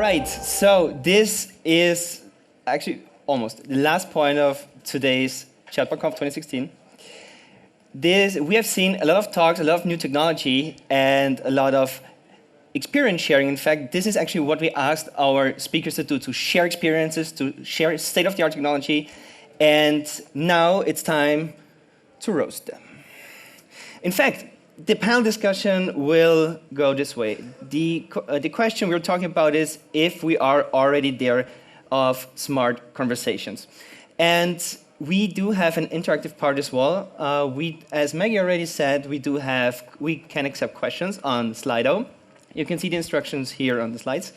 right, so this is actually almost the last point of today's ChatbotConf 2016. We have seen a lot of talks, a lot of new technology, and a lot of experience sharing. In fact, this is actually what we asked our speakers to do, to share experiences, to share state-of-the-art technology, and now it's time to roast them. In fact, the panel discussion will go this way. The question we're talking about is if we are already there of smart conversations. And we do have an interactive part as well. As Maggie already said, we can accept questions on Slido. You can see the instructions here on the slides.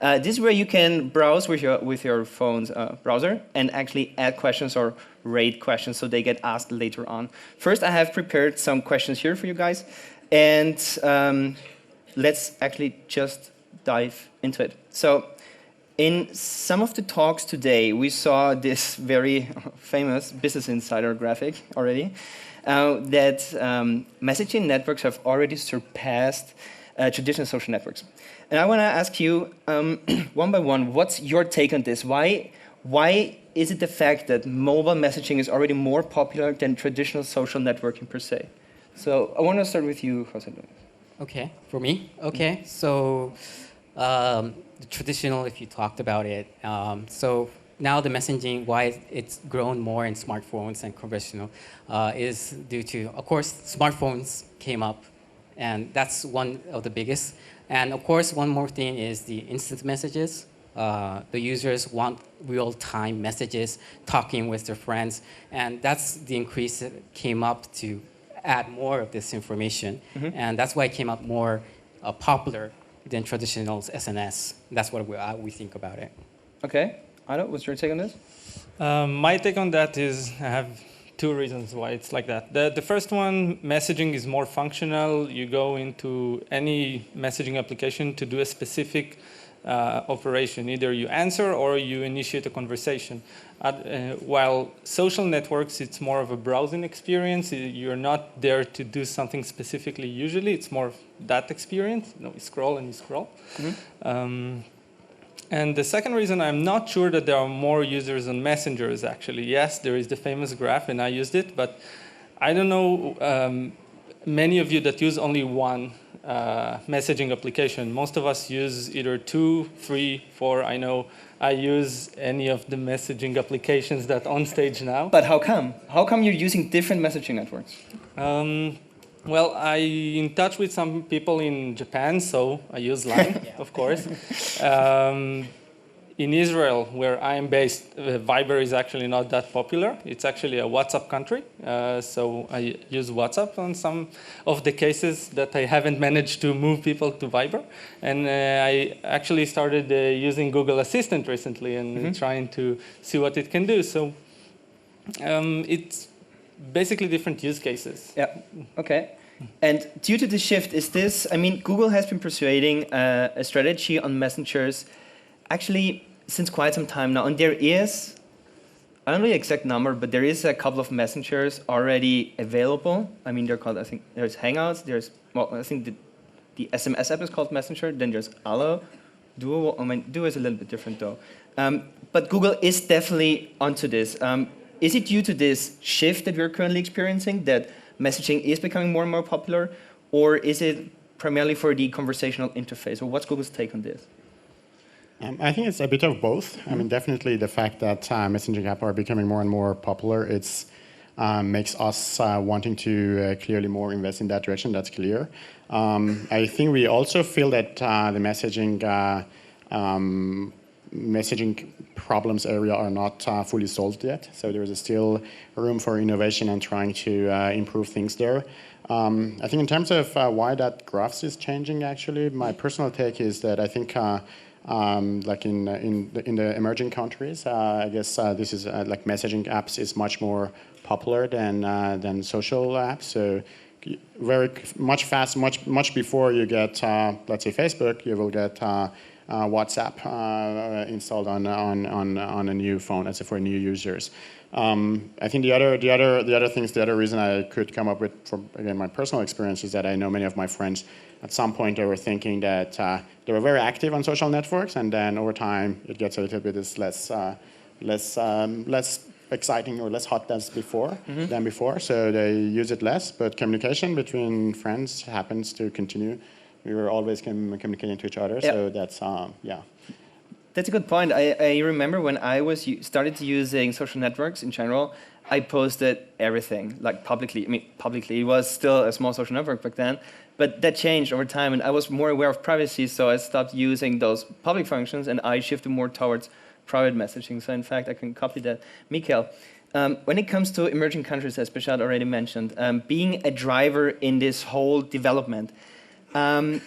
This is where you can browse with your phone's browser and actually add questions or rate questions so they get asked later on. First, I have prepared some questions here for you guys. And let's actually just dive into it. So in some of the talks today, we saw this very famous Business Insider graphic already, that messaging networks have already surpassed traditional social networks. And I want to ask you, one by one, what's your take on this? Why is it the fact that mobile messaging is already more popular than traditional social networking per se? So I want to start with you, JoseLuis. Okay, for me? Okay, so the traditional, if you talked about it, so now the messaging, why it's grown more in smartphones and conventional, is due to, of course, smartphones came up, and that's one of the biggest. And of course, one more thing is the instant messages. The users want real-time messages, talking with their friends, and that's the increase that came up to add more of this information. Mm-hmm. And that's why it came up more popular than traditional SNS. That's what we think about it. Okay. Ido, what's your take on this? My take on that is I have two reasons why it's like that. The first one, messaging is more functional. You go into any messaging application to do a specific operation. Either you answer or you initiate a conversation. While social networks, it's more of a browsing experience. You're not there to do something specifically usually. It's more of that experience. You scroll and you scroll. Mm-hmm. And the second reason, I'm not sure that there are more users on messengers, actually. Yes, there is the famous graph, and I used it, but I don't know many of you that use only one messaging application. Most of us use either 2, 3, 4. I know I use any of the messaging applications that on stage now. But how come? How come you're using different messaging networks? Well, I'm in touch with some people in Japan, so I use Line, of course. In Israel, where I am based, Viber is actually not that popular. It's actually a WhatsApp country, so I use WhatsApp on some of the cases that I haven't managed to move people to Viber. And I actually started using Google Assistant recently and trying to see what it can do. So it's basically different use cases. Yeah, okay. And due to the shift, Google has been persuading a strategy on messengers actually since quite some time now. And there is, I don't know the exact number, but there is a couple of messengers already available. I mean, they're called, I think there's Hangouts, I think the SMS app is called Messenger, then there's Allo. Duo, Duo is a little bit different though. But Google is definitely onto this. Is it due to this shift that we're currently experiencing, that messaging is becoming more and more popular, or is it primarily for the conversational interface, or what's Google's take on this? I think it's a bit of both. I mean, definitely the fact that messaging apps are becoming more and more popular, makes us wanting to clearly more invest in that direction. That's clear. I think we also feel that the messaging problems area are not fully solved yet. So there is still room for innovation and trying to improve things there. I think in terms of why that graph is changing, actually, my personal take is that I think like in the emerging countries, I guess this is like messaging apps is much more popular than social apps. So very much before you get let's say Facebook, you will get WhatsApp installed on a new phone, as for new users. I think the other reason I could come up with, from again my personal experience, is that I know many of my friends at some point they were thinking that they were very active on social networks, and then over time it gets a little bit less exciting or less hot than before. So they use it less, but communication between friends happens to continue. We were always communicating to each other, so that's yeah. That's a good point. I remember when I started using social networks in general, I posted everything, like publicly. I mean, publicly, it was still a small social network back then, but that changed over time, and I was more aware of privacy, so I stopped using those public functions, and I shifted more towards private messaging. So in fact, I can copy that. Mikhail, when it comes to emerging countries, as Behshad already mentioned, being a driver in this whole development, I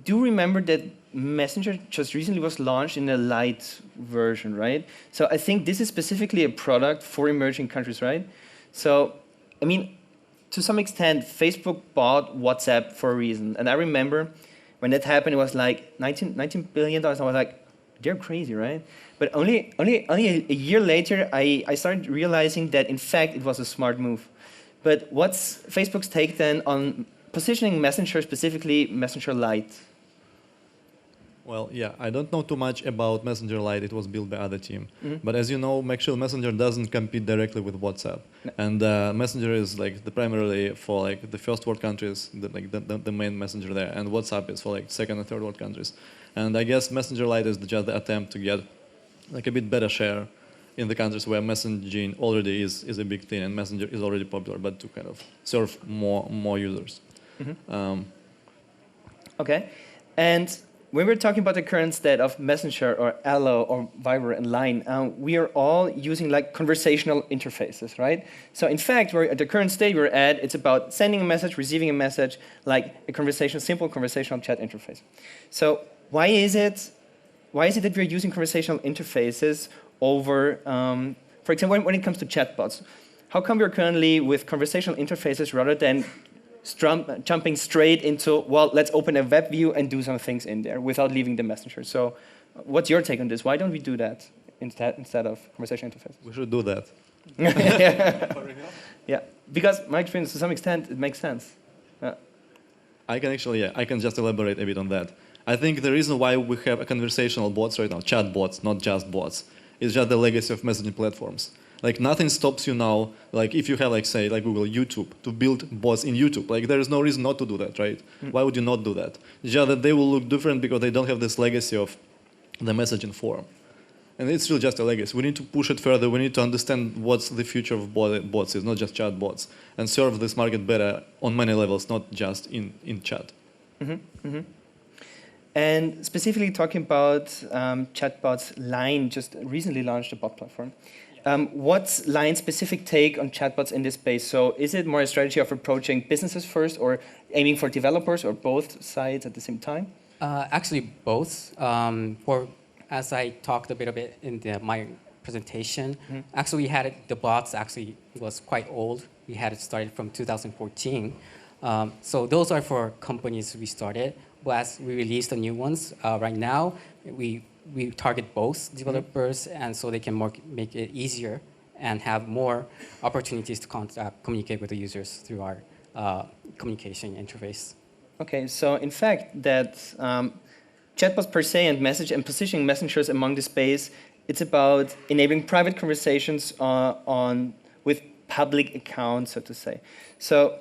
do remember that Messenger just recently was launched in a light version, right? So I think this is specifically a product for emerging countries, right? So, I mean, to some extent, Facebook bought WhatsApp for a reason. And I remember when that happened, it was like $19 billion. I was like, they're crazy, right? But only a year later, I started realizing that, in fact, it was a smart move. But what's Facebook's take then on positioning Messenger, specifically Messenger Lite? Well, yeah, I don't know too much about Messenger Lite. It was built by other team. But as you know, actually Messenger doesn't compete directly with WhatsApp. No. And Messenger is like primarily for like the first world countries, the main messenger there. And WhatsApp is for like second and third world countries. And I guess Messenger Lite is just the attempt to get like a bit better share in the countries where messaging already is a big thing and Messenger is already popular, but to kind of serve more users. Okay. And when we're talking about the current state of Messenger or Allo or Viber and Line, we are all using like conversational interfaces, right? So in fact, we're at the current state we're at, it's about sending a message, receiving a message, like a simple conversational chat interface. So why is it that we're using conversational interfaces over, for example, when it comes to chatbots? How come we're currently with conversational interfaces rather than jumping straight into, well, let's open a web view and do some things in there without leaving the messenger? So what's your take on this? Why don't we do that instead of conversation interfaces? We should do that. Yeah, because my experience, to some extent, it makes sense. I can just elaborate a bit on that. I think the reason why we have a conversational bots right now, chatbots, not just bots, is just the legacy of messaging platforms. Like nothing stops you now, like if you have like say like Google, YouTube, to build bots in YouTube. Like there is no reason not to do that, right? Why would you not do that? It's just that they will look different because they don't have this legacy of the messaging form. And it's still just a legacy. We need to push it further. We need to understand what's the future of bots is, not just chatbots, and serve this market better on many levels, not just in chat. And specifically talking about chatbots, Line just recently launched a bot platform. What's Line's specific take on chatbots in this space? So is it more a strategy of approaching businesses first or aiming for developers or both sides at the same time? Actually, both. As I talked a bit in my presentation, actually we had the bots actually was quite old. We had it started from 2014. So those are for companies we started. But as we release the new ones, right now we target both developers, and so they can make it easier and have more opportunities to communicate with the users through our communication interface. Okay, so in fact, that chatbots per se and positioning messengers among the space, it's about enabling private conversations with public accounts, so to say. So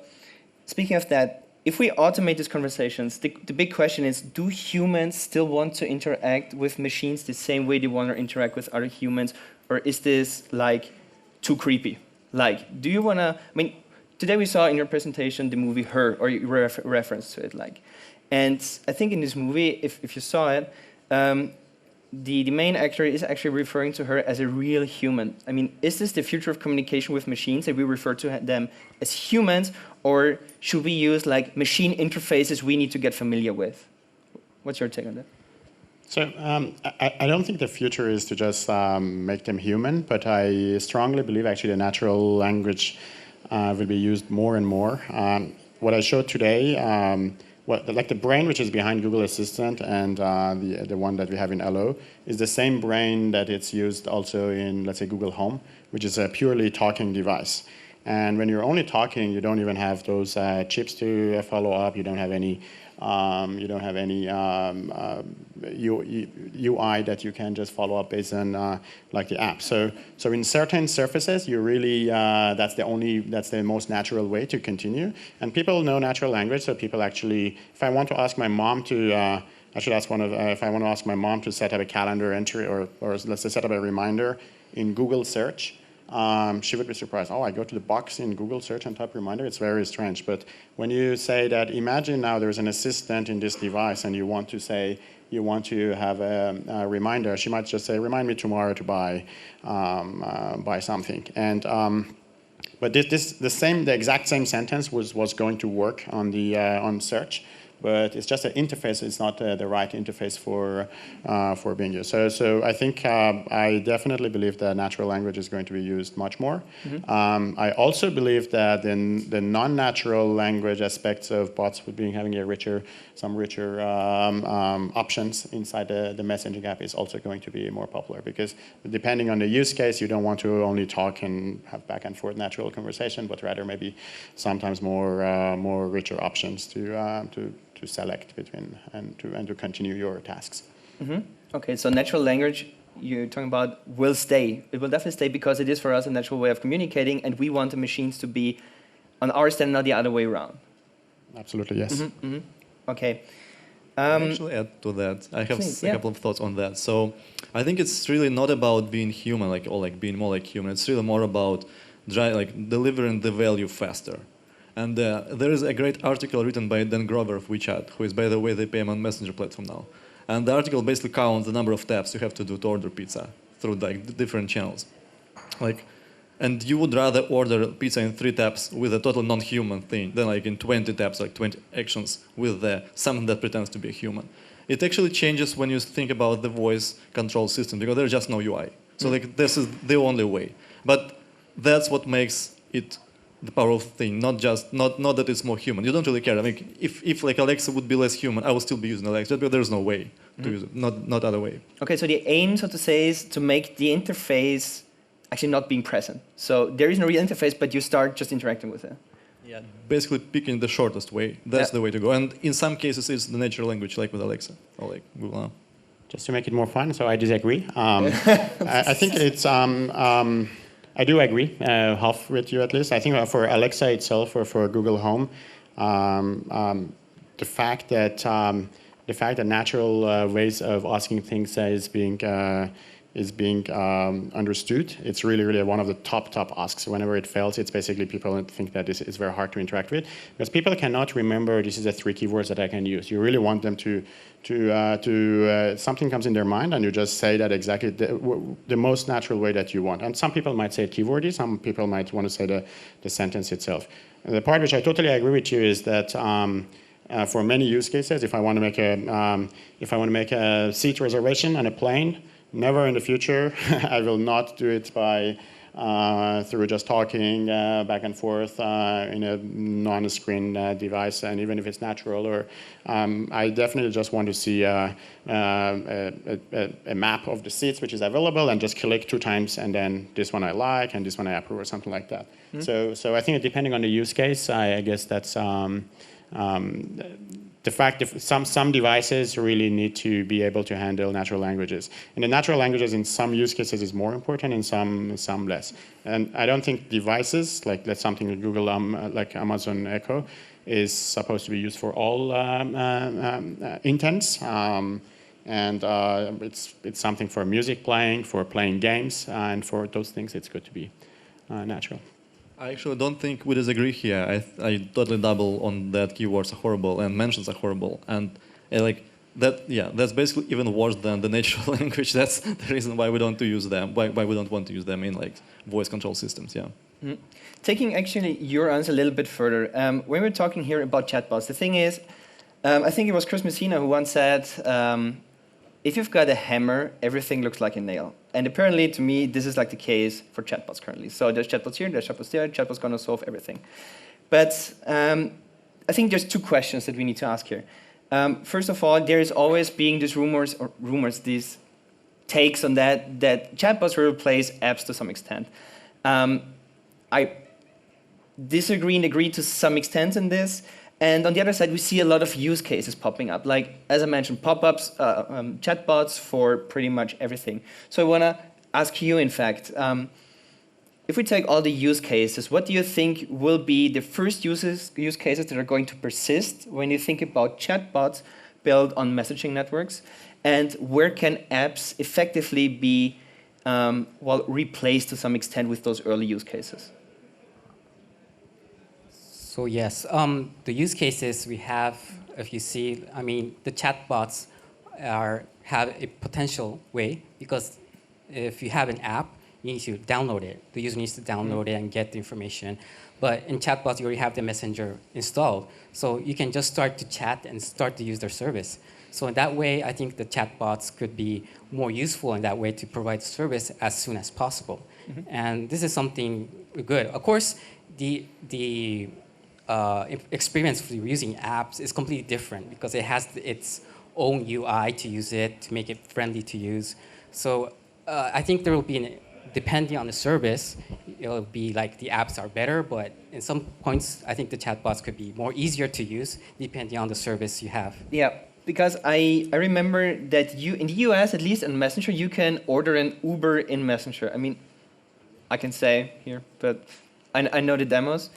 speaking of that, if we automate these conversations, the big question is, do humans still want to interact with machines the same way they want to interact with other humans, or is this like too creepy? Like, do you want to, I mean, today we saw in your presentation the movie Her, or you reference to it, like. And I think in this movie, if you saw it, the main actor is actually referring to her as a real human. I mean, is this the future of communication with machines, that we refer to them as humans, or should we use like machine interfaces we need to get familiar with? What's your take on that? So I don't think the future is to just make them human, but I strongly believe actually the natural language will be used more and more. What I showed today, like the brain which is behind Google Assistant and the one that we have in Hello is the same brain that it's used also in, let's say, Google Home, which is a purely talking device. And when you're only talking, you don't even have those chips to follow up. You don't have any UI that you can just follow up based on like the app. So in certain surfaces, you really that's the most natural way to continue. And people know natural language, so people actually, if I want to ask my mom to, I should ask if I want to ask my mom to set up a calendar entry or let's say set up a reminder in Google search. She would be surprised. Oh, I go to the box in Google search and type reminder. It's very strange. But when you say that, imagine now there's an assistant in this device and you want to have a reminder, she might just say, remind me tomorrow to buy something. And but the exact same sentence was going to work on search. But it's just an interface. It's not the right interface for being used. So I think I definitely believe that natural language is going to be used much more. Mm-hmm. I also believe that the non-natural language aspects of bots would be having some richer options inside the messaging app is also going to be more popular because depending on the use case, you don't want to only talk and have back and forth natural conversation, but rather maybe sometimes more richer options to select between and to continue your tasks. Mm-hmm. Okay, so natural language you're talking about will stay. It will definitely stay because it is for us a natural way of communicating, and we want the machines to be on our stand, not the other way around. Absolutely, yes. Mm-hmm, mm-hmm. Okay. I'll actually add to that. I have a couple of thoughts on that. So I think it's really not about being human, or being more like human. It's really more about delivering the value faster. And there is a great article written by Dan Grover of Wechat, who is, by the way, the payment messenger platform now. And the article basically counts the number of taps you have to do to order pizza through different channels. And you would rather order pizza in 3 taps with a total non-human thing than in 20 taps, 20 actions with something that pretends to be a human. It actually changes when you think about the voice control system because there's just no UI. So this is the only way. But that's what makes it the powerful thing, not that it's more human. You don't really care. I mean, if Alexa would be less human, I would still be using Alexa, but there's no way to use it, not other way. Okay, so the aim, so to say, is to make the interface actually not being present. So there is no real interface, but you start just interacting with it. Yeah, basically picking the shortest way. That's the way to go. And in some cases, it's the natural language, like with Alexa or like Google Now. Just to make it more fun, so I disagree. I think it's... I do agree, half with you at least. I think for Alexa itself or for Google Home, the fact that natural ways of asking things is being understood, it's really one of the top asks. Whenever it fails, it's basically people think that this is very hard to interact with because people cannot remember this is the 3 keywords that I can use. You really want them to something comes in their mind and you just say that exactly the most natural way that you want. And some people might say it keywordy, some people might want to say the sentence itself. And the part which I totally agree with you is that for many use cases, if I want to make a seat reservation on a plane, never in the future I will not do it by through just talking back and forth in a non-screen device, and even if it's natural. Or I definitely just want to see a map of the seats which is available, and just click 2 times, and then this one I like, and this one I approve, or something like that. Mm-hmm. So I think depending on the use case, I guess that's the fact that some devices really need to be able to handle natural languages. And the natural languages in some use cases is more important, in some less. And I don't think devices, like that's something like Google, like Amazon Echo, is supposed to be used for all intents. And it's something for music playing, for playing games, and for those things it's good to be natural. I actually don't think we disagree here. I totally double on that keywords are horrible and mentions are horrible. And that's basically even worse than the natural language. That's the reason why we don't use them, why we don't want to use them in voice control systems, yeah. Mm-hmm. Taking actually your answer a little bit further, when we're talking here about chatbots, the thing is, I think it was Chris Messina who once said, if you've got a hammer, everything looks like a nail. And apparently, to me, this is like the case for chatbots currently. So there's chatbots here, there's chatbots there, chatbots going to solve everything. But I think there's two questions that we need to ask here. First of all, there is always being these these takes on that chatbots will replace apps to some extent. I disagree and agree to some extent in this. And on the other side, we see a lot of use cases popping up. Like, as I mentioned, pop-ups, chatbots for pretty much everything. So I want to ask you, in fact, if we take all the use cases, what do you think will be the first use cases that are going to persist when you think about chatbots built on messaging networks? And where can apps effectively be replaced to some extent with those early use cases? So yes, the use cases we have, if you see, I mean, the chatbots have a potential way, because if you have an app, you need to download it. The user needs to download it and get the information. But in chatbots, you already have the messenger installed. So you can just start to chat and start to use their service. So in that way, I think the chatbots could be more useful in that way to provide service as soon as possible. And this is something good. Of course, the experience for using apps is completely different because it has its own UI to use it, to make it friendly to use. So I think there will be, depending on the service, it'll be like the apps are better, but in some points, I think the chatbots could be more easier to use depending on the service you have. Yeah, because I remember that in the US, at least in Messenger, you can order an Uber in Messenger. I mean, I can say here, but I know the demos.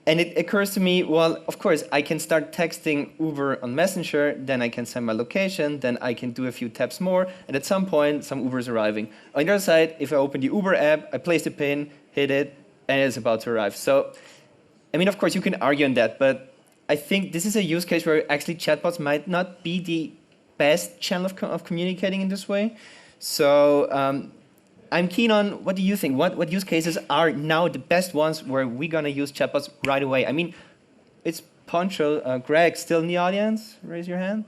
And it occurs to me, well, of course, I can start texting Uber on Messenger, then I can send my location, then I can do a few taps more, and at some point, some Uber is arriving. On the other side, if I open the Uber app, I place the pin, hit it, and it's about to arrive. So, I mean, of course, you can argue on that, but I think this is a use case where actually chatbots might not be the best channel of communicating in this way. So, I'm keen on, what do you think? What use cases are now the best ones where we're going to use chatbots right away? I mean, it's Poncho. Greg, still in the audience? Raise your hand.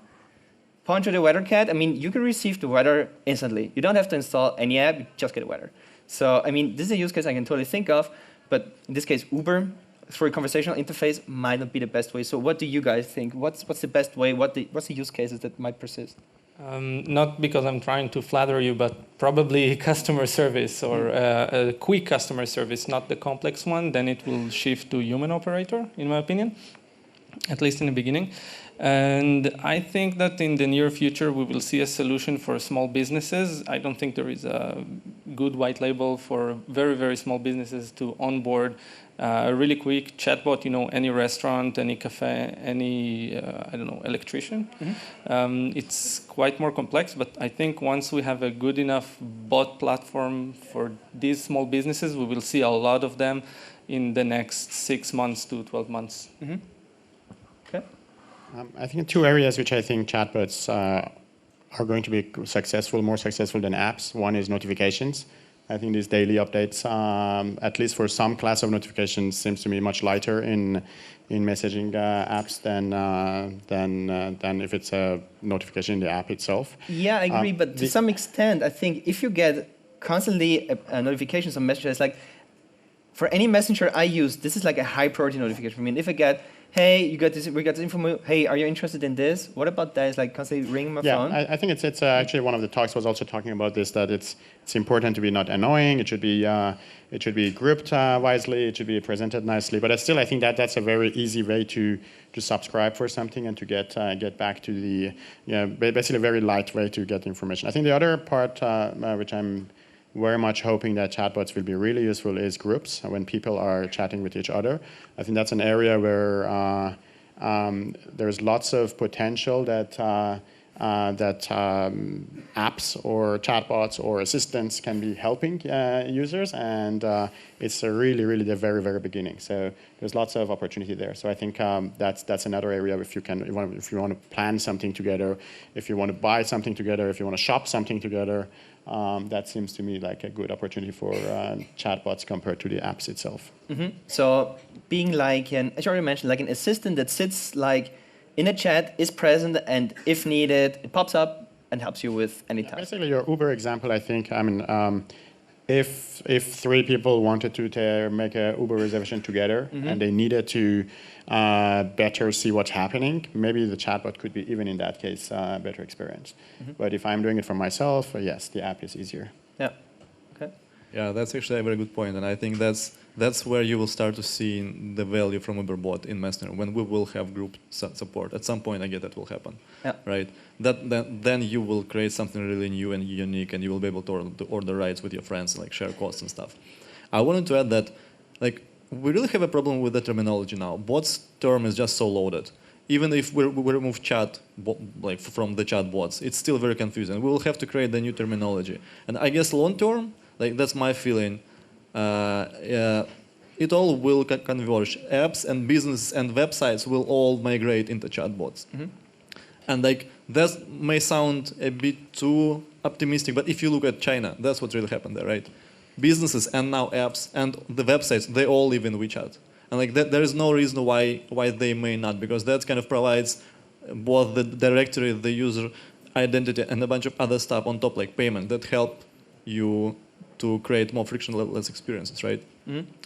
Poncho the weather cat. I mean, you can receive the weather instantly. You don't have to install any app. You just get weather. So, I mean, this is a use case I can totally think of. But in this case, Uber, through a conversational interface, might not be the best way. So what do you guys think? What's the best way? What's the use cases that might persist? Not because I'm trying to flatter you, but probably customer service or a quick customer service, not the complex one. Then it will shift to human operator, in my opinion, at least in the beginning. And I think that in the near future, we will see a solution for small businesses. I don't think there is a good white label for very, very small businesses to onboard a really quick chatbot, any restaurant, any cafe, any, electrician. It's quite more complex, but I think once we have a good enough bot platform for these small businesses, we will see a lot of them in the next 6 months to 12 months. Okay. I think two areas which I think chatbots are going to be successful, more successful than apps. One is notifications. I think these daily updates, at least for some class of notifications, seems to me much lighter in messaging apps than if it's a notification in the app itself. Yeah, I agree. But to some extent, I think if you get constantly notifications on Messenger, it's like for any messenger I use, this is like a high priority notification. I mean, if I get, hey, we got this info. Hey, are you interested in this? What about that? It's like constantly ringing my phone. Yeah, I think it's actually one of the talks was also talking about this, that it's important to be not annoying. It should be grouped wisely. It should be presented nicely. But still, I think that's a very easy way to subscribe for something and to get back to the basically a very light way to get information. I think the other part which I'm very much hoping that chatbots will be really useful is groups when people are chatting with each other. I think that's an area where there's lots of potential that apps or chatbots or assistants can be helping users, and it's really, really the very, very beginning. So there's lots of opportunity there. So I think that's another area if you want to plan something together, if you want to buy something together, if you want to shop something together. That seems to me like a good opportunity for chatbots compared to the apps itself. So being like as you already mentioned, like an assistant that sits like in a chat, is present, and if needed, it pops up and helps you with any task. Basically, your Uber example, I think, if three people wanted to make a Uber reservation together and they needed to better see what's happening, maybe the chatbot could be, even in that case, a better experience. But if I'm doing it for myself, yes, the app is easier. Yeah. Okay. Yeah, that's actually a very good point, and I think that's where you will start to see the value from UberBot in Messenger, when we will have group support. At some point, I guess that will happen, right? Then you will create something really new and unique, and you will be able to order rides with your friends, like share costs and stuff. I wanted to add that, like, we really have a problem with the terminology now. Bots term is just so loaded. Even if we remove chat, like from the chatbots, it's still very confusing. We will have to create the new terminology, and I guess long term, like that's my feeling. It all will converge. Apps and business and websites will all migrate into chatbots. And like that may sound a bit too optimistic, but if you look at China, that's what really happened there, right? Businesses and now apps and the websites, they all live in Wechat. And like that, there is no reason why they may not, because that kind of provides both the directory, the user identity, and a bunch of other stuff on top, like payment, that help you to create more frictionless experiences, right?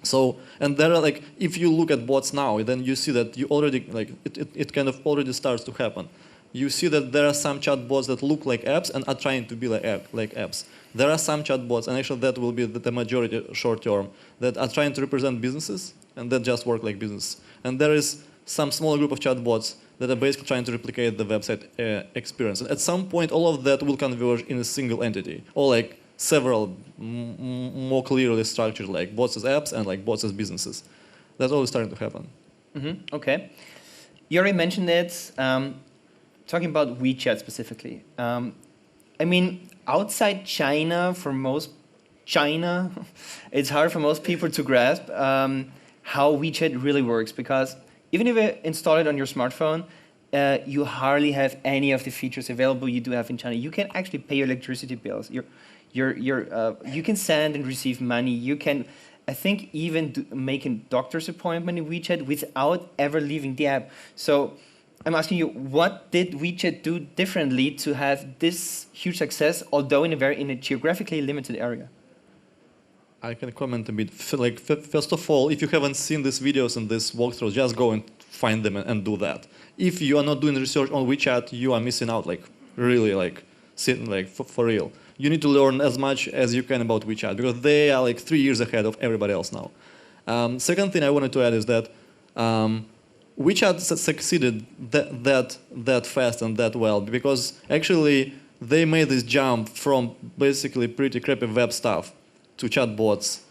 So, and there are like, if you look at bots now, then you see that you already, like, it kind of already starts to happen. You see that there are some chatbots that look like apps and are trying to be like apps. There are some chatbots, and actually that will be the majority short term, that are trying to represent businesses and that just work like business. And there is some small group of chatbots that are basically trying to replicate the website experience. And at some point, all of that will converge in a single entity, or like several more clearly structured, like bots as apps and like bots as businesses. That's all starting to happen. Okay. You already mentioned it, talking about Wechat specifically. I mean, outside China, it's hard for most people to grasp how Wechat really works, because even if you install it on your smartphone, you hardly have any of the features available you do have in China. You can actually pay your electricity bills. You can send and receive money. You can, I think, even make a doctor's appointment in Wechat without ever leaving the app. So I'm asking you, what did Wechat do differently to have this huge success, although in a geographically limited area? I can comment a bit. Like, first of all, if you haven't seen these videos and this walkthrough, just go and find them and do that. If you are not doing research on Wechat, you are missing out, like, really, like, for real. You need to learn as much as you can about Wechat, because they are like 3 years ahead of everybody else now. Second thing I wanted to add is that Wechat succeeded that fast and that well, because actually they made this jump from basically pretty crappy web stuff to chatbots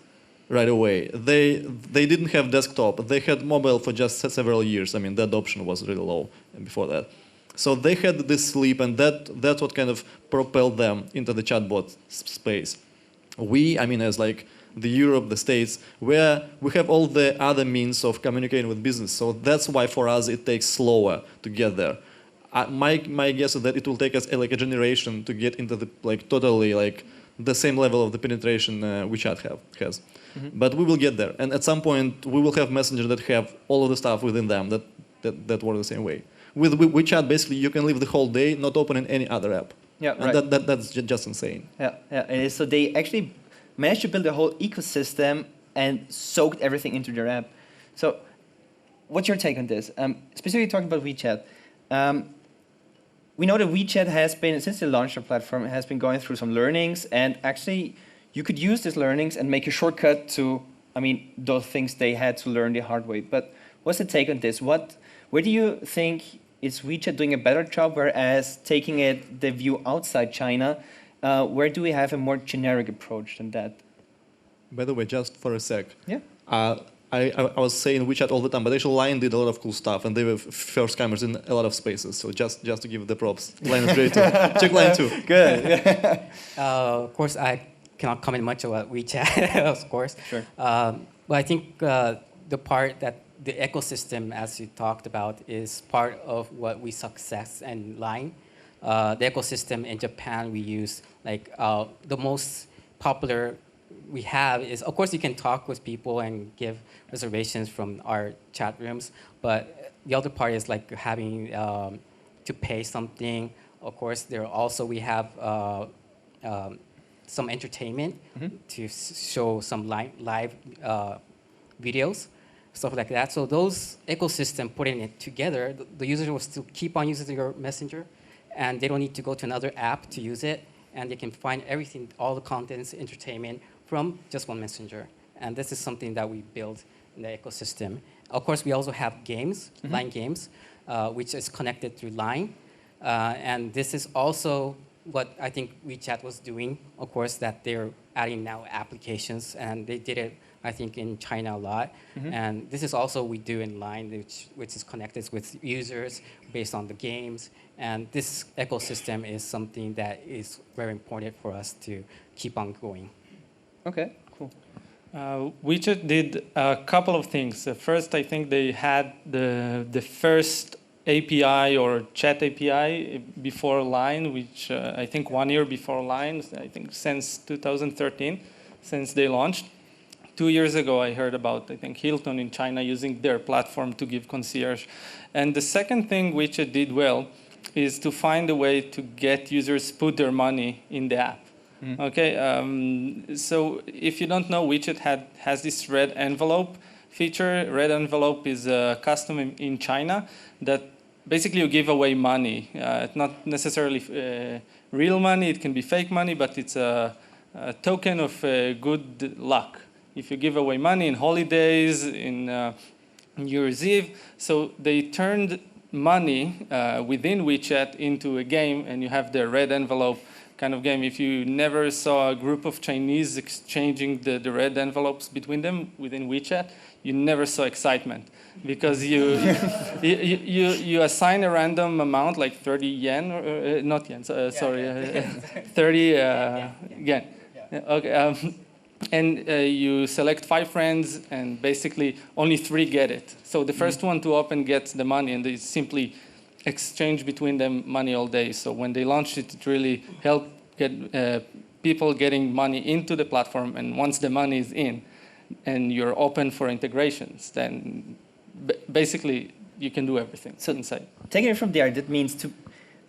right away. They didn't have desktop. They had mobile for just several years. I mean, the adoption was really low before that. So they had this leap, and that's what kind of propelled them into the chatbot space. I mean, as like the Europe, the States, where we have all the other means of communicating with business. So that's why for us it takes slower to get there. My guess is that it will take us like a generation to get into the like totally like the same level of the penetration Wechat has. But we will get there, and at some point we will have messengers that have all of the stuff within them that work the same way. With Wechat, basically, you can live the whole day not opening any other app. Yeah, and right. That's just insane. Yeah. And so they actually managed to build a whole ecosystem and soaked everything into their app. So what's your take on this? Specifically talking about Wechat. We know that Wechat has been, since they launched their platform, has been going through some learnings, and actually you could use these learnings and make a shortcut to, I mean, those things they had to learn the hard way. But what's the take on this? Where do you think is Wechat doing a better job, whereas taking the view outside China, where do we have a more generic approach than that? By the way, just for a sec. Yeah. I was saying Wechat all the time, but actually Line did a lot of cool stuff, and they were first comers in a lot of spaces. So just to give the props, Line is great too. Check Line too. Good. Of course, I cannot comment much about Wechat, of course. Sure. But I think the part that the ecosystem, as you talked about, is part of what we success in Line. The ecosystem in Japan, we use like the most popular we have is, of course, you can talk with people and give reservations from our chat rooms, but the other part is like having to pay something. Of course, we have some entertainment to show some live videos, stuff like that. So those ecosystem putting it together, the user will still keep on using your messenger, and they don't need to go to another app to use it, and they can find everything, all the contents, entertainment from just one messenger. And this is something that we build in the ecosystem. Of course, we also have games, Line games, which is connected through Line. And this is also what I think WeChat was doing, of course, that they're adding now applications, and they did it, I think, in China a lot. And this is also we do in Line, which is connected with users based on the games. And this ecosystem is something that is very important for us to keep on going. Okay, cool. WeChat did a couple of things. First, I think they had the first API or chat API before Line, which I think 1 year before Line, I think since 2013, since they launched. 2 years ago, I heard about, I think, Hilton in China using their platform to give concierge. And the second thing WeChat did well is to find a way to get users put their money in the app. Okay, so if you don't know, WeChat has this red envelope feature. Red envelope is a custom in China that basically you give away money. It's not necessarily real money, it can be fake money, but it's a token of good luck. If you give away money in holidays, in New Year's Eve, so they turned money within WeChat into a game, and you have the red envelope kind of game. If you never saw a group of Chinese exchanging the red envelopes between them within WeChat, you never saw excitement, because you assign a random amount like 30 yen, or not yen, sorry, 30 yen. Okay, and you select 5 friends, and basically only 3 get it. So the first one to open gets the money, and they simply exchange between them money all day. So when they launched it, it really helped get people getting money into the platform. And once the money is in, and you're open for integrations, then basically you can do everything inside. Taking it from there, that means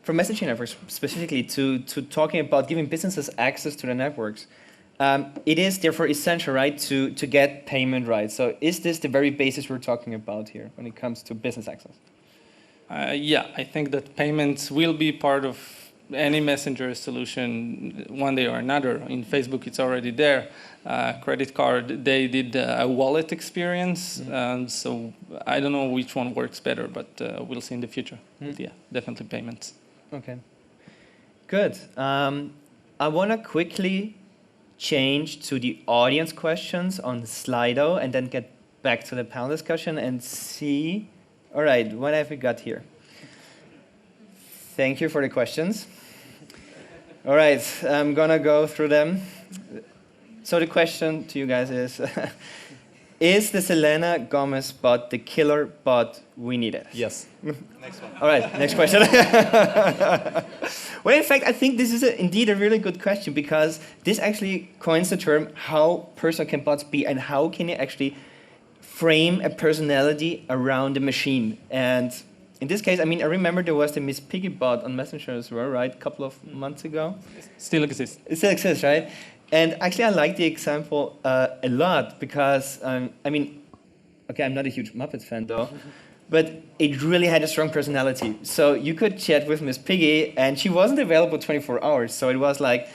for messaging networks specifically, to talking about giving businesses access to the networks. It is therefore essential, right, to get payment right. So is this the very basis we're talking about here when it comes to business access? Yeah, I think that payments will be part of any messenger solution one day or another. In Facebook, it's already there. Credit card, they did a wallet experience. So I don't know which one works better, but we'll see in the future. But yeah, definitely payments. Okay, good. I want to quickly change to the audience questions on Slido and then get back to the panel discussion and see. All right, what have we got here? Thank you for the questions. All right, I'm going to go through them. So the question to you guys is the Selena Gomez bot the killer bot we needed? Yes. Next one. All right, next question. Well, in fact, I think this is indeed a really good question, because this actually coins the term how personal can bots be, and how can you actually frame a personality around the machine. And in this case, I mean, I remember there was the Miss Piggy bot on Messenger as well, right? A couple of months ago. Still exists. It still exists, right? And actually, I like the example a lot, because, I mean, okay, I'm not a huge Muppet fan, though. But it really had a strong personality. So you could chat with Miss Piggy, and she wasn't available 24 hours. So it was like,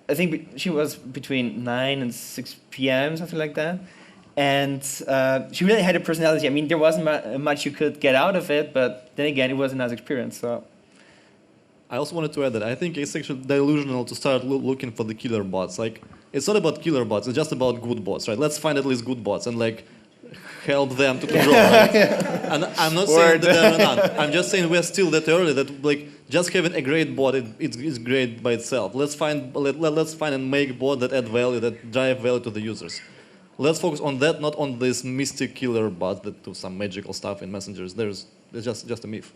I think she was between 9 and 6 p.m., something like that. And she really had a personality. I mean, there wasn't much you could get out of it, but then again, it was a nice experience. So I also wanted to add that I think it's actually delusional to start looking for the killer bots. Like, it's not about killer bots, it's just about good bots, right? Let's find at least good bots and like help them to grow, right? And I'm not saying that they're not. I'm just saying we're still that early that like just having a great bot, it's great by itself. Let's find and make a bot that add value, that drive value to the users. Let's focus on that, not on this mystic killer bot that do some magical stuff in messengers. It's just a myth,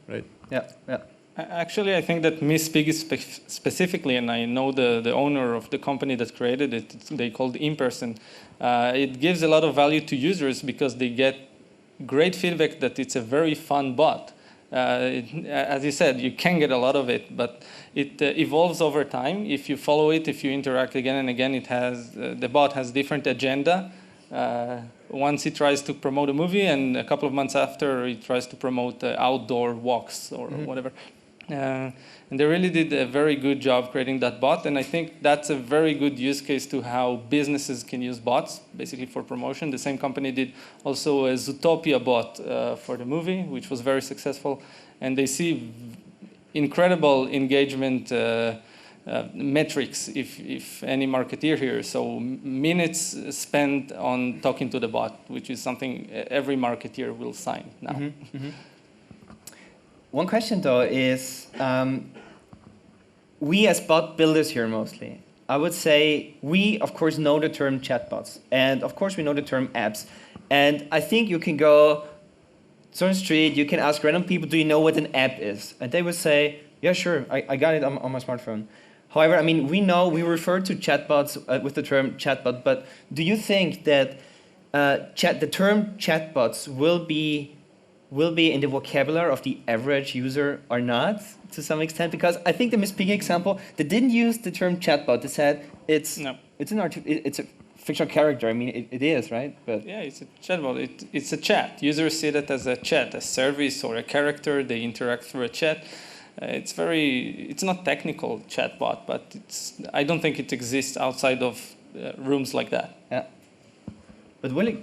right? Yeah. Actually, I think that Miss Piggy specifically, and I know the owner of the company that created it, they called In-Person. It gives a lot of value to users because they get great feedback that it's a very fun bot. As you said, you can get a lot of it, but it evolves over time. If you follow it, if you interact again and again, the bot has different agenda. Once it tries to promote a movie, and a couple of months after, it tries to promote outdoor walks or whatever. And they really did a very good job creating that bot, and I think that's a very good use case to how businesses can use bots, basically for promotion. The same company did also a Zootopia bot for the movie, which was very successful, and they see incredible engagement metrics if any marketeer here. So minutes spent on talking to the bot, which is something every marketeer will sign now. One question, though, is we as bot builders here mostly, I would say we, of course, know the term chatbots. And, of course, we know the term apps. And I think you can go on the street, you can ask random people, do you know what an app is? And they would say, yeah, sure, I got it on my smartphone. However, I mean, we refer to chatbots with the term chatbot, but do you think that the term chatbots will be in the vocabulary of the average user or not, to some extent? Because I think the Miss Piggy example, they didn't use the term chatbot. They said it's a fictional character. I mean, it is, right? But yeah, it's a chatbot. It's a chat. Users see that as a chat, a service or a character. They interact through a chat. It's not technical chatbot, but I don't think it exists outside of rooms like that. Yeah. But will it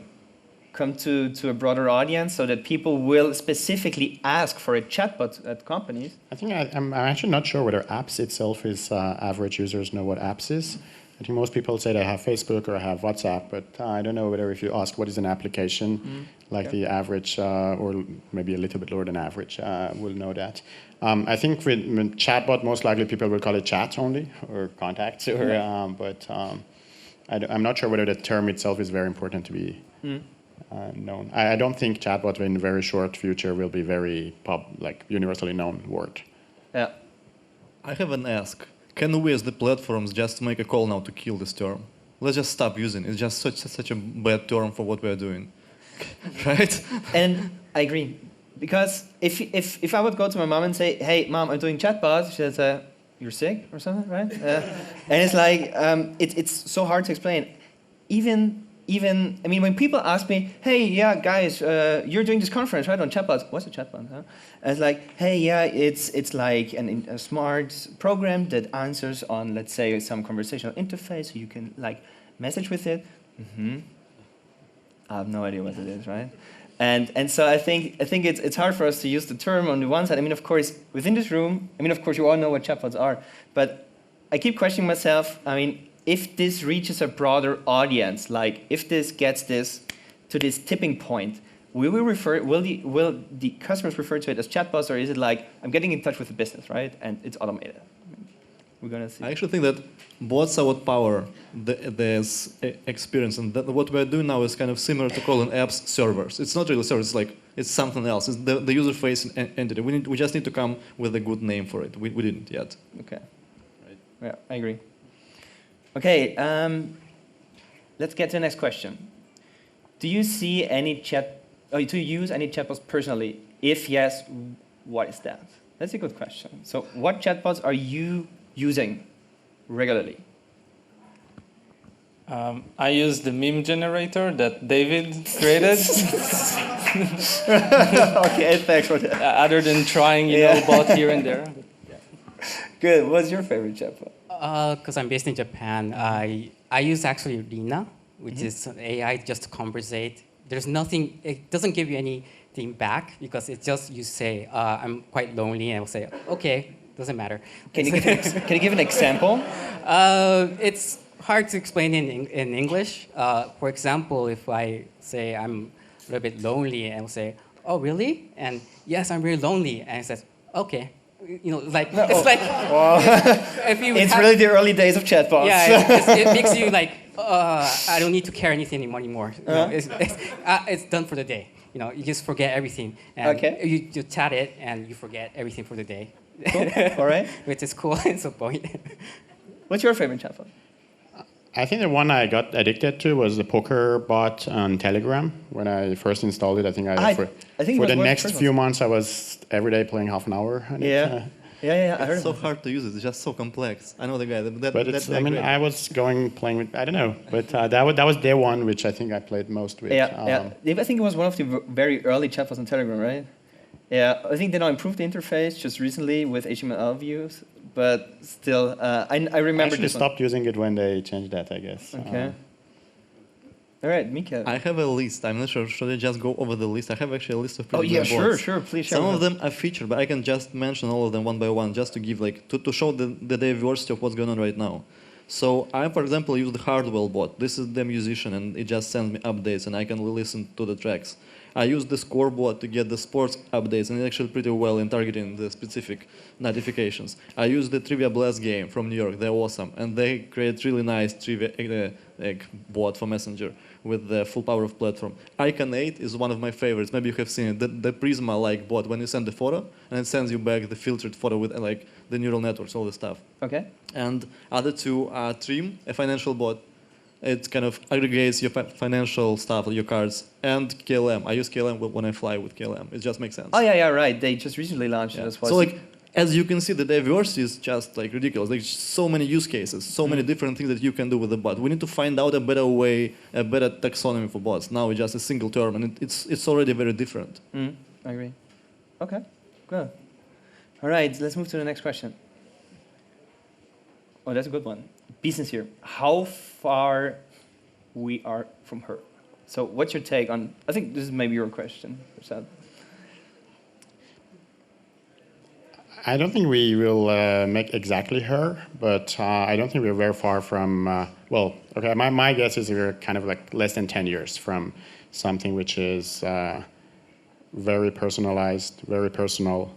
come to a broader audience so that people will specifically ask for a chatbot at companies? I think I'm actually not sure whether apps itself is average users know what apps is. I think most people say they have Facebook or have WhatsApp, but I don't know whether if you ask what is an application, the average or maybe a little bit lower than average will know that. I think with chatbot, most likely people will call it chat only or contacts, but I'm not sure whether the term itself is very important to be known. I don't think chatbot in the very short future will be very universally known word. Yeah. I have an ask. Can we as the platforms just make a call now to kill this term? Let's just stop using it. It's just such a bad term for what we are doing. Right? And I agree. Because if I would go to my mom and say, hey, mom, I'm doing chatbots, she'd say, you're sick or something, right? And it's like, it's so hard to explain. Even, I mean, when people ask me, hey, yeah, guys, you're doing this conference, right, on chatbots. What's a chatbot? Huh? And it's like, hey, yeah, it's like a smart program that answers on, let's say, some conversational interface, so you can, like, message with it. I have no idea what it is, right? And so I think it's hard for us to use the term on the one side. I mean, of course, within this room, I mean, of course, you all know what chatbots are, but I keep questioning myself, I mean, if this reaches a broader audience, like if this gets to this tipping point, will the customers refer to it as chatbots, or is it like, I'm getting in touch with the business, right? And it's automated. We're going to see. I actually think that bots are what power this experience, and that what we're doing now is kind of similar to calling apps servers. It's not really servers, it's something else. It's the user-facing entity. We just need to come with a good name for it. We didn't yet. Okay. Right. Yeah, I agree. Okay, let's get to the next question. Do you see any do you use any chatbots personally? If yes, what is that? That's a good question. So what chatbots are you using regularly? I use the meme generator that David created. Okay, thanks for that. Other than trying, bot here and there. Good. What's your favorite chatbot? Because I'm based in Japan, I use actually Rina, which is an AI just to conversate. There's nothing, it doesn't give you anything back because it's just you say, I'm quite lonely, and I'll say, okay, doesn't matter. Can you give an example? It's hard to explain in English. For example, if I say I'm a little bit lonely, and I'll say, oh, really? And yes, I'm really lonely. And it says, okay. It's like it's really the early days of chatbots. Yeah, it makes you like I don't need to care anything anymore. It's done for the day. You just forget everything, and you chat it, and you forget everything for the day. Cool. All right, which is cool at some point. What's your favorite chatbot? I think the one I got addicted to was the poker bot on Telegram. When I first installed it, I think for the next few months I was every day playing half an hour on it. Yeah, I heard It's so hard to use it. It's just so complex. I know the guy. I was playing with, I don't know, but that was day one, which I think I played most with. I think it was one of the very early chatbots on Telegram, right? Yeah, I think they now improved the interface just recently with HTML views, but still, I remember. I actually stopped using it when they changed that, I guess. Okay. All right, Mika. I have a list. I'm not sure. Should I just go over the list? I have actually a list of pretty good bots. Sure. Please share. Some of them are featured, but I can just mention all of them one by one, just to give to show the diversity of what's going on right now. So I, for example, use the Hardwell bot. This is the musician, and it just sends me updates, and I can listen to the tracks. I use the Score bot to get the sports updates, and it's actually pretty well in targeting the specific notifications. I use the Trivia Blast game from New York. They're awesome, and they create really nice trivia bot for Messenger with the full power of platform. Icon 8 is one of my favorites. Maybe you have seen it. The Prisma-like bot when you send the photo, and it sends you back the filtered photo with the neural networks, all the stuff. Okay. And other two are Trim, a financial bot. It kind of aggregates your financial stuff, your cards, and KLM. I use KLM when I fly with KLM. It just makes sense. Oh yeah, right. They just recently launched it as well. So as you can see, the diversity is just ridiculous. There's so many use cases, so many different things that you can do with the bot. We need to find out a better way, a better taxonomy for bots. Now it's just a single term, and it's already very different. I agree. Okay, good. All right, let's move to the next question. Oh, that's a good one. Be sincere. How far we are from her? So what's your take on, I think this is maybe your question, Behshad. I don't think we will make exactly her, but I don't think we're very far from, my guess is we're kind of less than 10 years from something which is very personalized, very personal,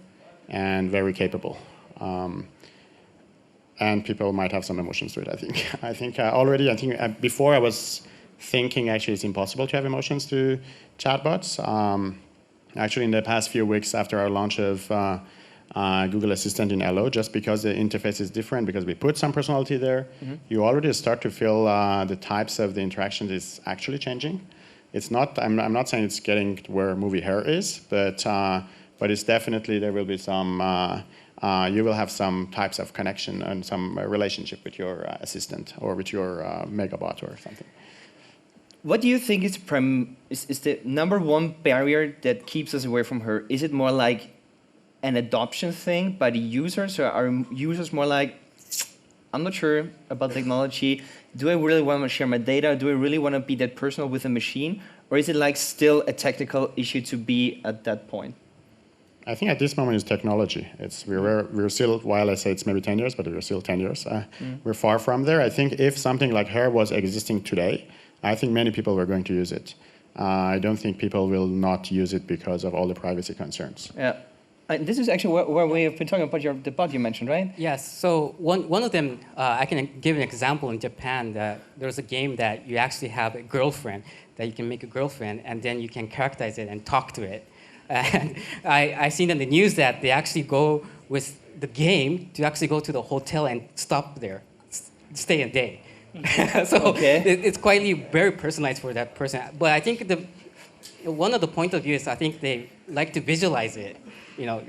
and very capable. And people might have some emotions to it, I think. Before I was thinking actually it's impossible to have emotions to chatbots. Actually, in the past few weeks after our launch of Google Assistant in Hello, just because the interface is different, because we put some personality there, you already start to feel the types of the interactions is actually changing. It's not, I'm not saying it's getting to where movie Hair is, but it's definitely, there will be some, you will have some types of connection and some relationship with your assistant or with your megabot or something. What do you think is the number one barrier that keeps us away from her? Is it more like an adoption thing by the users, or are users more like, I'm not sure about technology, do I really want to share my data, do I really want to be that personal with a machine, or is it still a technical issue to be at that point? I think at this moment it's technology. We're still, while I say it's maybe 10 years, but we're still 10 years. We're far from there. I think if something like Hair was existing today, I think many people were going to use it. I don't think people will not use it because of all the privacy concerns. Yeah. This is actually where we have been talking about the bot you mentioned, right? Yes. So one of them, I can give an example in Japan. That there's a game that you actually have a girlfriend, that you can make a girlfriend, and then you can characterize it and talk to it. And I seen in the news that they actually go with the game to actually go to the hotel and stop there, stay a day. So it's quite very personalized for that person. But I think one of the point of view is I think they like to visualize it,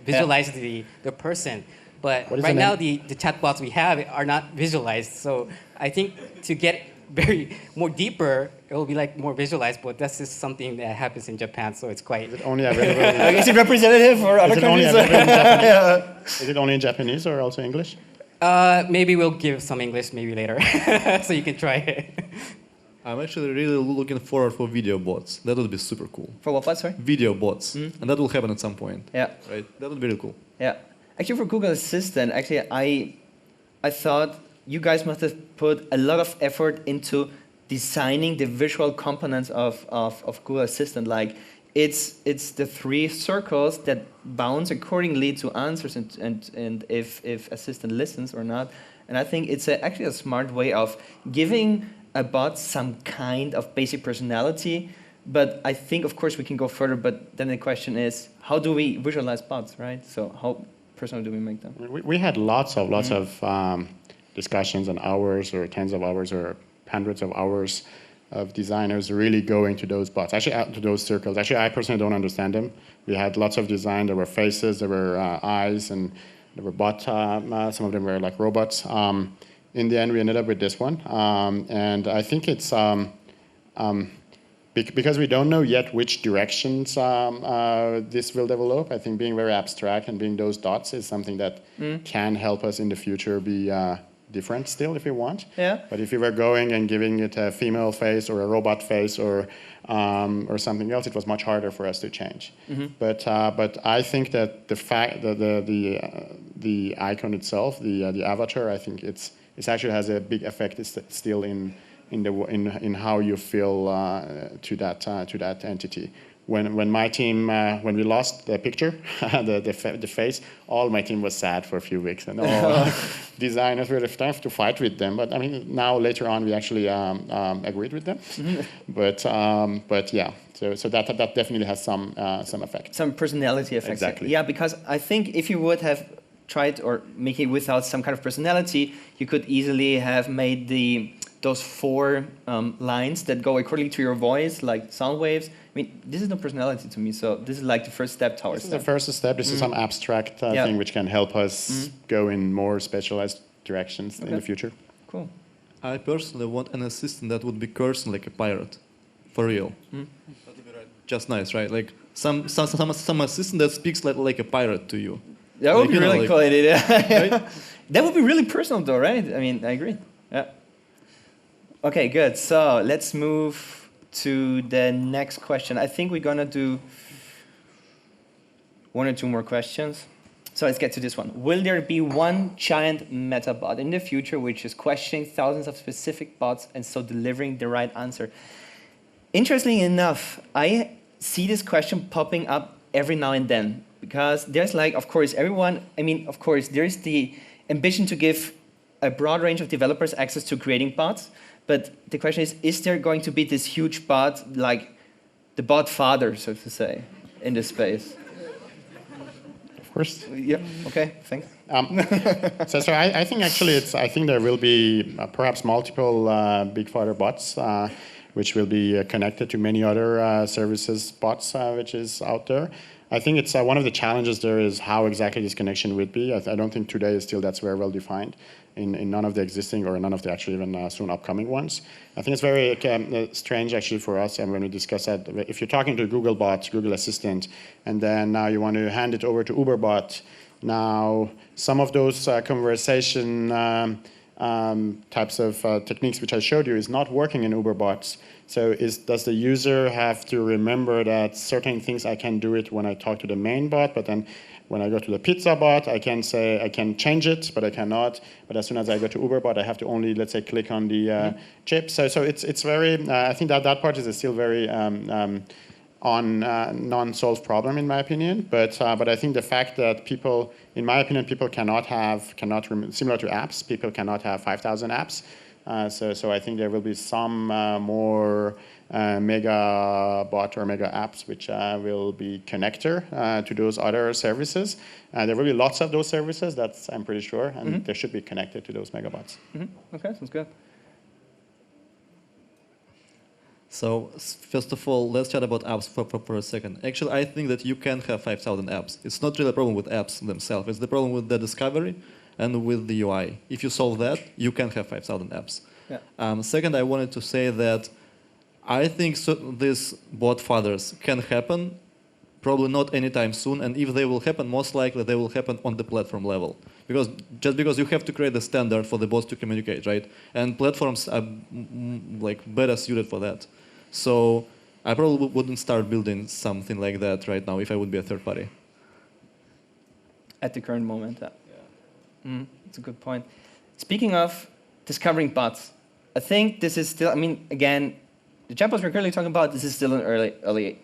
visualize the person. But right now the chatbots we have are not visualized. So I think to get more deeper, it will be more visualized, but that's just something that happens in Japan, so it's quite... Is it only available is it representative for other countries? Is it only in Japanese or also English? Maybe we'll give some English maybe later, so you can try it. I'm actually really looking forward for video bots. That would be super cool. For what, sorry? Video bots. And that will happen at some point. Yeah. Right? That would be really cool. Yeah. Actually, for Google Assistant, I thought you guys must have put a lot of effort into designing the visual components of Google Assistant. It's the 3 circles that bounce accordingly to answers and if Assistant listens or not. And I think it's actually a smart way of giving a bot some kind of basic personality. But I think, of course, we can go further. But then the question is, how do we visualize bots, right? So how personal do we make them? We had lots of discussions and hours or tens of hours or hundreds of hours of designers really going to those bots, actually out to those circles. Actually, I personally don't understand them. We had lots of design. There were faces, there were eyes, and there were bots. Some of them were like robots. In the end, we ended up with this one. And I think it's because we don't know yet which directions this will develop. I think being very abstract and being those dots is something that can help us in the future be different still if we want. Yeah. But if we were going and giving it a female face or a robot face or something else, it was much harder for us to change. But I think that the fact that the icon itself, the avatar, I think it actually has a big effect still in how you feel to that entity. When my team when we lost the picture, the face, all my team was sad for a few weeks, and all designers were tough to fight with them. But I mean, now later on, we actually agreed with them. But yeah, so that definitely has some effect. Some personality effects. Exactly. Yeah, because I think if you would have tried or make it without some kind of personality, you could easily have made those 4 lines that go according to your voice, like sound waves. I mean, this is no personality to me, so this is like the first step towards This is the first step. This is some abstract Yeah. thing which can help us go in more specialized directions in the future. Cool. I personally want an assistant that would be cursing like a pirate, for real. That would be just nice, right? Like some assistant that speaks like a pirate to you. That would Like, be you know, really like- cool idea. Right? That would be really personal though, right? I mean, I agree. Yeah. Okay, good. So let's move to the next question. I think we're gonna do 1 or 2 more questions. So let's get to this one. Will there be one giant meta bot in the future which is questioning thousands of specific bots and so delivering the right answer? Interestingly enough, I see this question popping up every now and then because there's like, of course, of course, there's the ambition to give a broad range of developers access to creating bots. But the question is there going to be this huge bot, like the bot father, so to say, in this space? Of course. Yeah, okay, thanks. So I think actually I think there will be perhaps multiple big father bots which will be connected to many other services bots which is out there. I think it's one of the challenges there is how exactly this connection would be. I don't think today is still that's very well defined in none of the existing or none of the actually even soon upcoming ones. I think it's very strange actually for us, and when we discuss that, if you're talking to Google bot, Google Assistant, and then now you want to hand it over to UberBot, now some of those conversation types of techniques which I showed you is not working in UberBots. So does the user have to remember that certain things I can do it when I talk to the main bot, but then when I go to the pizza bot, I can say I can change it, but I cannot. But as soon as I go to UberBot, I have to only, let's say, click on the chip. So it's very, I think that part is still very non-solved problem in my opinion. But I think the fact that people, in my opinion, people similar to apps, people cannot have 5,000 apps. So I think there will be some more mega bot or mega apps which will be connector to those other services. There will be lots of those services, that's I'm pretty sure, and they should be connected to those megabots. Okay, sounds good. So first of all, let's chat about apps for a second. Actually, I think that you can have 5,000 apps. It's not really a problem with apps themselves. It's the problem with the discovery and with the UI. If you solve that, you can have 5,000 apps. Yeah. Second, I wanted to say that I think these bot fathers can happen, probably not anytime soon, and if they will happen, most likely they will happen on the platform level. Just because you have to create the standard for the bots to communicate, right? And platforms are better suited for that. So I probably wouldn't start building something like that right now if I would be a third party. At the current moment, that's a good point. Speaking of discovering bots, I think this is still, again, the chatbots we're currently talking about, this is still an early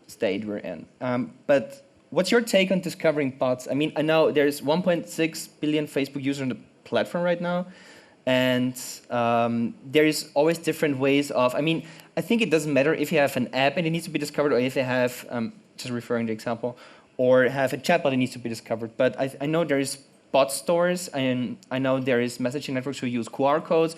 stage we're in. But what's your take on discovering bots? I know there's 1.6 billion Facebook users on the platform right now, and there is always different ways of, I think it doesn't matter if you have an app and it needs to be discovered, or if you have, just referring to the example, or have a chatbot that needs to be discovered. But I know there is bot stores, and I know there is messaging networks who use QR codes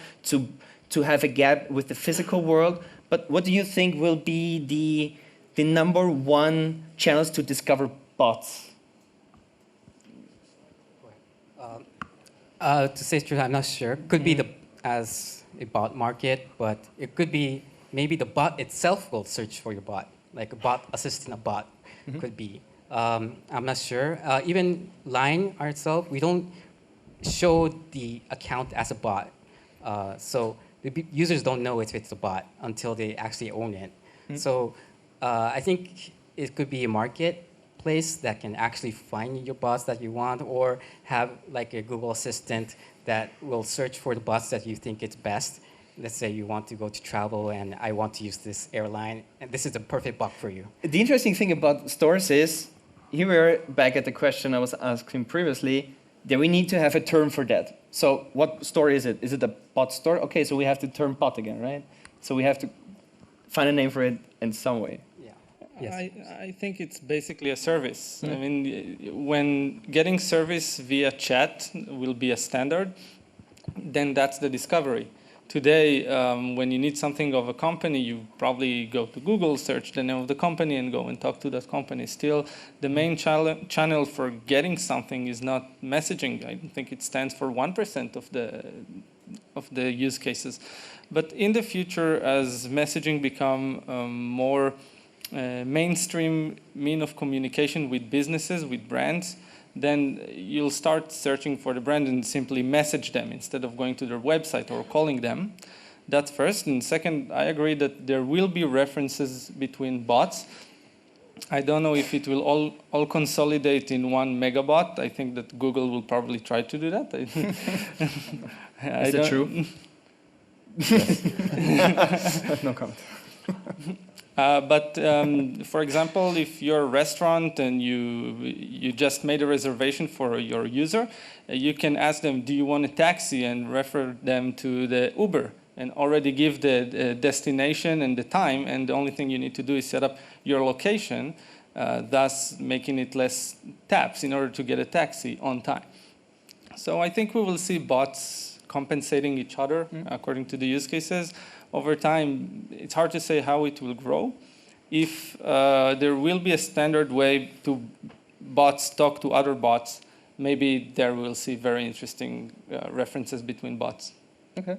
to have a gap with the physical world. But what do you think will be the number one channels to discover bots? To say the truth, I'm not sure. Could be as a bot market, but it could be maybe the bot itself will search for your bot, like a bot assisting a bot could be. I'm not sure. Even Line ourselves, we don't show the account as a bot. So the users don't know if it's a bot until they actually own it. So I think it could be a marketplace that can actually find your bots that you want, or have like a Google Assistant that will search for the bots that you think it's best. Let's say you want to go to travel and I want to use this airline, and this is the perfect bot for you. The interesting thing about stores is, here we are back at the question I was asking previously, that we need to have a term for that. So what store is it? Is it a bot store? Okay, so we have to term bot again, right? So we have to find a name for it in some way. Yeah. Yes. I think it's basically a service. I mean, when getting service via chat will be a standard, then that's the discovery. Today, when you need something of a company, you probably go to Google, search the name of the company, and go and talk to that company. Still, the main channel for getting something is not messaging. I don't think it stands for 1% of the use cases. But in the future, as messaging become more mainstream mean of communication with businesses, with brands, then you'll start searching for the brand and simply message them instead of going to their website or calling them. That's first. And second, I agree that there will be references between bots. I don't know if it will all consolidate in one megabot. I think that Google will probably try to do that. Is it true? No comment. But for example, if you're a restaurant and you just made a reservation for your user, you can ask them, do you want a taxi, and refer them to the Uber, and already give the destination and the time, and the only thing you need to do is set up your location, thus making it less taps in order to get a taxi on time. So I think we will see bots compensating each other according to the use cases. Over time, it's hard to say how it will grow. If there will be a standard way to bots talk to other bots, maybe there we'll see very interesting references between bots. Okay.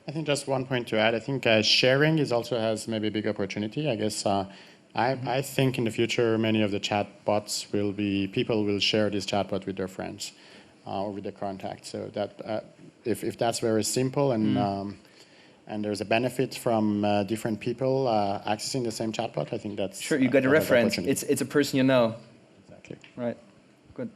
I think just one point to add. I think sharing also has maybe a big opportunity. I guess I think in the future many of the chatbots people will share this chatbot with their friends or with their contacts. So that if that's very simple and there's a benefit from different people accessing the same chatbot, I think that's... Sure, you got a reference. It's a person you know. Exactly. Right. Good.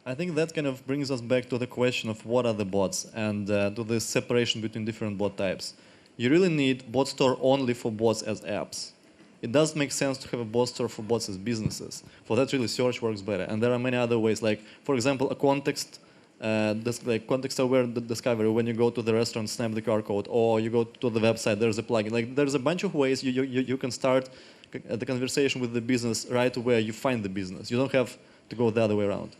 I think that kind of brings us back to the question of what are the bots and to the separation between different bot types. You really need bot store only for bots as apps. It does make sense to have a bot store for bots as businesses. For that, really, search works better. And there are many other ways, like, for example, a context-aware discovery. When you go to the restaurant, snap the QR code, or you go to the website, there's a plugin. Like, there's a bunch of ways you can start the conversation with the business right where you find the business. You don't have to go the other way around.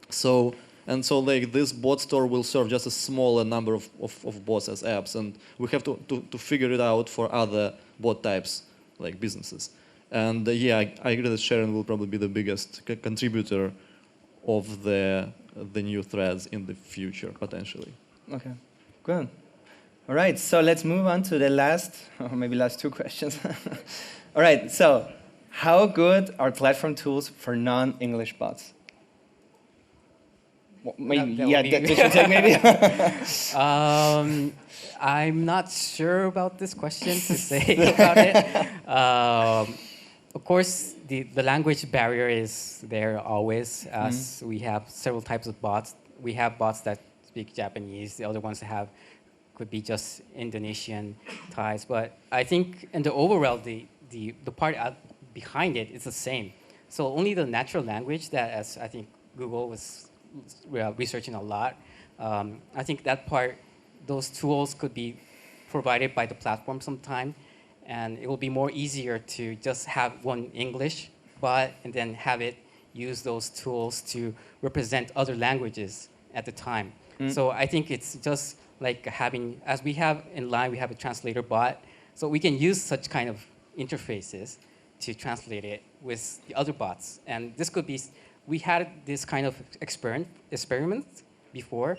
So like this bot store will serve just a smaller number of bots as apps, and we have to figure it out for other bot types like businesses. And yeah, I agree that Sharon will probably be the biggest contributor of the new threads in the future, potentially. Okay, good. All right, so let's move on to the last, or maybe last two questions. All right, so how good are platform tools for non-English bots? Well, maybe, that should take maybe. I'm not sure about this question to say about it. Of course, the language barrier is there always, as we have several types of bots. We have bots that speak Japanese. The other ones that could be just Indonesian ties. But I think in the overall, the part behind it is the same. So only the natural language that, as I think Google was researching a lot, I think that part, those tools could be provided by the platform sometime. And it will be more easier to just have one English bot and then have it use those tools to represent other languages at the time. So I think it's just like having, as we have in line, we have a translator bot. So we can use such kind of interfaces to translate it with the other bots. And this could be, we had this kind of experiment before,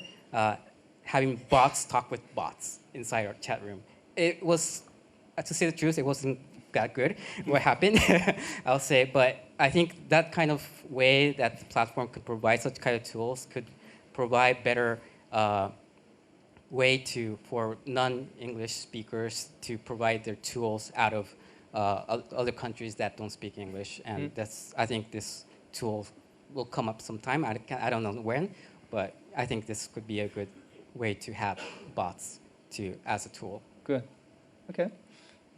having bots talk with bots inside our chat room. It was, to say the truth, it wasn't that good what happened, I'll say. But I think that kind of way that the platform could provide such kind of tools could provide better way for non-English speakers to provide their tools out of other countries that don't speak English. And I think this tool will come up sometime. I don't know when, but I think this could be a good way to have bots as a tool. Good. Okay.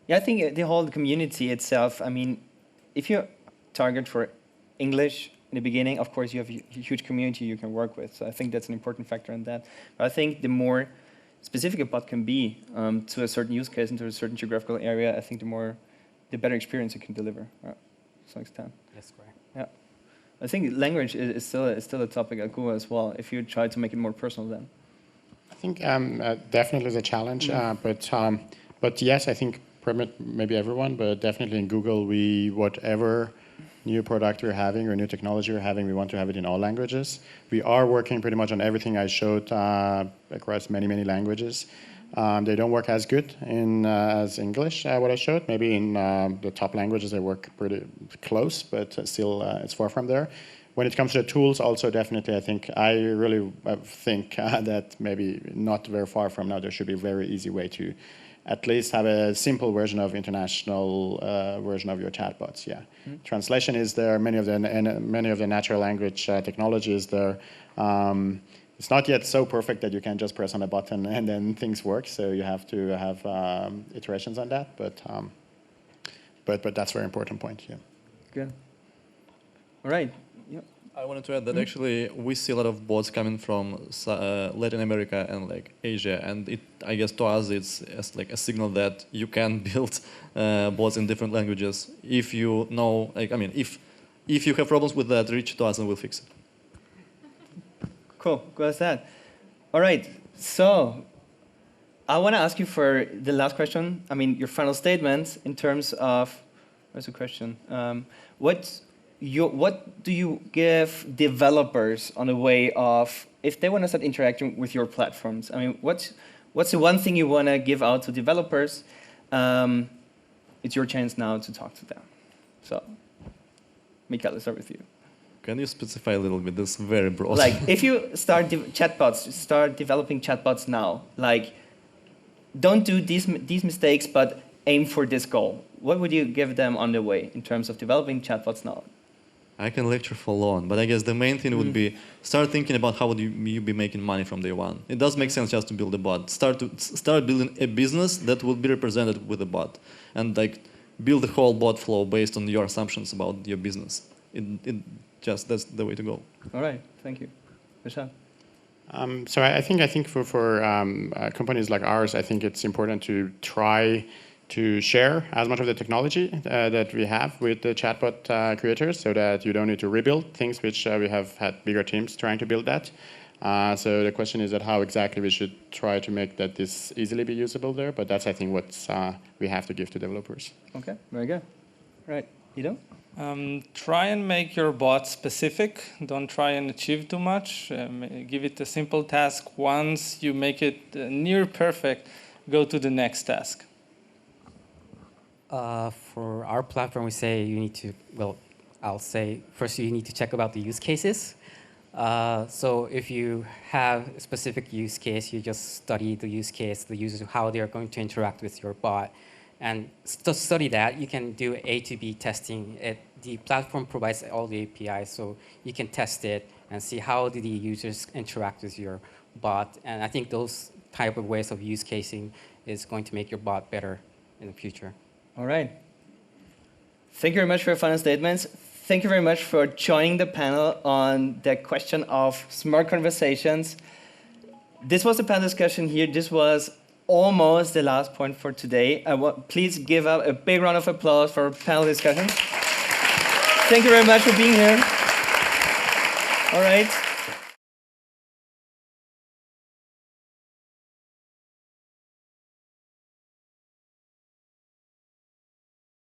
Yeah, I think the whole community itself, I mean, if you target for English in the beginning, of course, you have a huge community you can work with. So I think that's an important factor in that. But I think the more specific a bot can be to a certain use case and to a certain geographical area, I think the better experience it can deliver to some extent. That's correct. Yeah. I think language is still a topic at Google as well, if you try to make it more personal then. I think definitely is a challenge, but yes, I think maybe everyone, but definitely in Google, whatever new product we're having or new technology we're having, we want to have it in all languages. We are working pretty much on everything I showed across many, many languages. They don't work as good as English, what I showed. Maybe in the top languages, they work pretty close, but still it's far from there. When it comes to the tools, also definitely, I really think that maybe not very far from now, there should be a very easy way to at least have a simple version of international version of your chatbots. Yeah, translation is there. Many of the natural language technology is there. It's not yet so perfect that you can just press on a button and then things work. So you have to have iterations on that. But that's a very important point. Yeah. Good. All right. Yep. I wanted to add that actually we see a lot of bots coming from Latin America and like Asia, and I guess to us it's like a signal that you can build bots in different languages. If you know, if you have problems with that, reach to us and we'll fix it. Cool. Good as that. All right. So I want to ask you for the last question. I mean, your final statement in terms of where's the question? What do you give developers on the way of if they want to start interacting with your platforms? I mean, what's the one thing you want to give out to developers? It's your chance now to talk to them. So, Mikael, let's start with you. Can you specify a little bit? This is very broad. Like, if you start developing chatbots now, like, don't do these mistakes, but aim for this goal. What would you give them on the way in terms of developing chatbots now? I can lecture for long, but I guess the main thing would be start thinking about how would you be making money from day one. It does make sense just to build a bot. Start building a business that will be represented with a bot, and like build the whole bot flow based on your assumptions about your business. That's the way to go. All right, thank you. Behshad? So I think for companies like ours, I think it's important to try to share as much of the technology that we have with the chatbot creators, so that you don't need to rebuild things which we have had bigger teams trying to build that. So the question is that how exactly we should try to make that this easily be usable there, but that's I think what we have to give to developers. Okay, very good. Right, Ido? Try and make your bot specific. Don't try and achieve too much. Give it a simple task. Once you make it near perfect, go to the next task. For our platform, we say you need to, I'll say first you need to check about the use cases. So if you have a specific use case, you just study the use case, the users, how they are going to interact with your bot. And to study that, you can do A to B testing. The platform provides all the APIs, so you can test it and see how do the users interact with your bot. And I think those type of ways of use casing is going to make your bot better in the future. All right. Thank you very much for your final statements. Thank you very much for joining the panel on the question of smart conversations. This was the panel discussion here. This was almost the last point for today. Please give up a big round of applause for our panel discussion. Thank you very much for being here. All right.